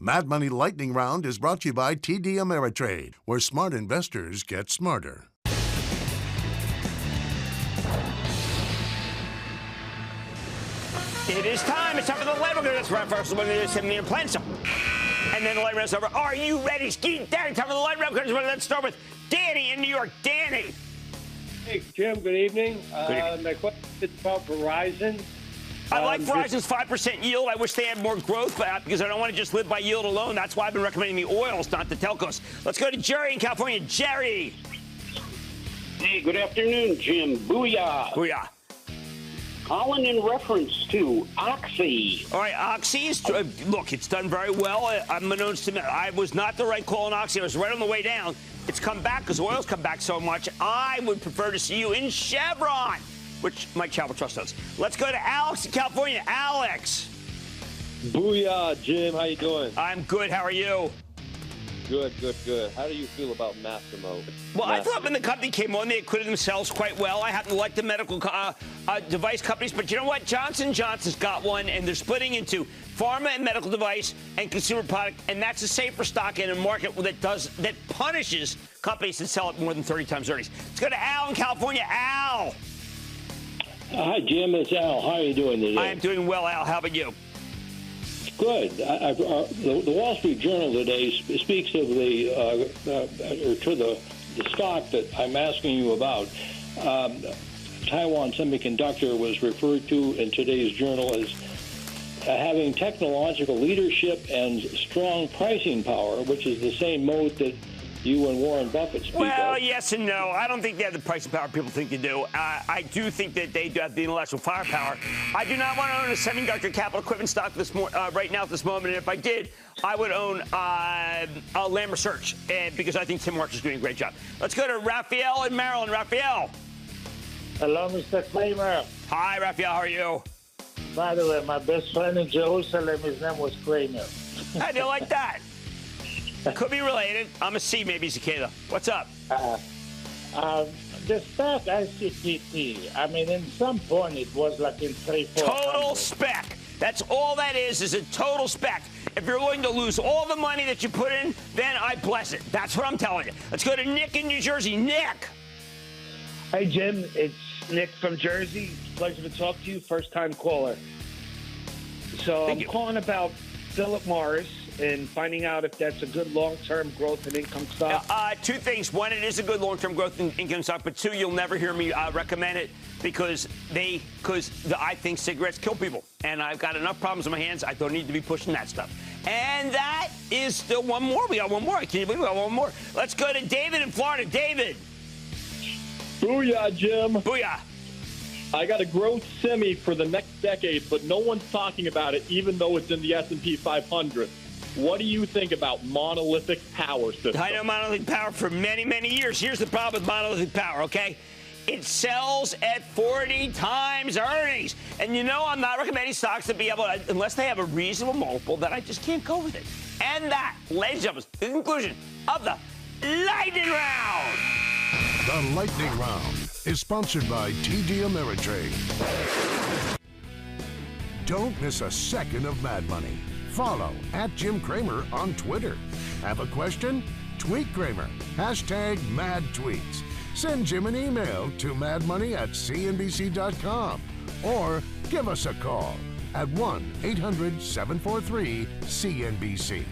Mad Money Lightning Round is brought to you by TD Ameritrade, where smart investors get smarter. It is time. It's time for the light round. That's right. First, we're going to do 70 plans. And then the light round's over. Are you ready? Ski Danny, time for the light round. Let's start with Danny in New York. Danny. Hey, Jim. Good evening. My question is about Verizon. I like Verizon's 5% yield. I wish they had more growth because I don't want to just live by yield alone. That's why I've been recommending the oils, not the telcos. Let's go to Jerry in California. Jerry. Hey, good afternoon, Jim. Booyah. Booyah. Calling in reference to Oxy. All right, Oxy is, look, it's done very well. I'm announced to I was not the right call on Oxy. I was right on the way down. It's come back because oil's come back so much. I would prefer to see you in Chevron, which Mike Chapel Trust does. Let's go to Alex in California. Alex. Booyah, Jim. How you doing? I'm good. How are you? Good. How do you feel about Massimo? Well, I thought when the company came on, they acquitted themselves quite well. I happen to like the medical device companies, but you know what? Johnson & Johnson's got one, and they're splitting into pharma and medical device and consumer product, and that's a safer stock in a market that punishes companies that sell at more than 30 times earnings. Let's go to Al in California. Al. Hi, Jim. It's Al. How are you doing today? I am doing well, Al. How about you? Good. The Wall Street Journal today speaks of the stock that I'm asking you about. Taiwan Semiconductor was referred to in today's journal as having technological leadership and strong pricing power, which is the same mode that you and Warren Buffett speak Well, of. yes and no. I don't think they have the pricing power people think they do. I do think that they do have the intellectual firepower. I do not want to own a semiconductor capital equipment stock right now at this moment. And if I did, I would own Lam Research because I think Tim March is doing a great job. Let's go to Raphael in Maryland. Raphael. Hello, Mr. Cramer. Hi, Raphael. How are you? By the way, my best friend in Jerusalem, his name was Cramer. How do you like that? Could be related. I'm a C, maybe cicada. What's up? The stock ICPT, I mean, in some point it was like in 3-4. Total spec. That's all that is a total spec. If you're willing to lose all the money that you put in, then I bless it. That's what I'm telling you. Let's go to Nick in New Jersey. Nick. Hey, Jim. It's Nick from Jersey. Pleasure to talk to you. First-time caller. So I'm calling about Philip Morris and finding out if that's a good long-term growth and income stock. Two things. One, it is a good long-term growth and income stock. But two, you'll never hear me recommend it because I think cigarettes kill people. And I've got enough problems on my hands. I don't need to be pushing that stuff. And that is still one more. We got one more. Can you believe we got one more? Let's go to David in Florida. David. Booyah, Jim. Booyah. I got a growth semi for the next decade, but no one's talking about it, even though it's in the S&P 500. What do you think about monolithic power systems? I know monolithic power for many, many years. Here's the problem with monolithic power, okay? It sells at 40 times earnings. And you know I'm not recommending stocks to be able to, unless they have a reasonable multiple, that I just can't go with it. And that, ladies and gentlemen, is the conclusion of the Lightning Round. The Lightning Round is sponsored by TD Ameritrade. Don't miss a second of Mad Money. Follow @Jim Cramer on Twitter. Have a question? Tweet Cramer. #MadTweets. Send Jim an email to madmoney@cnbc.com or give us a call at 1-800-743-CNBC.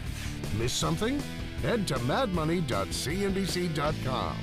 Miss something? Head to madmoney.cnbc.com.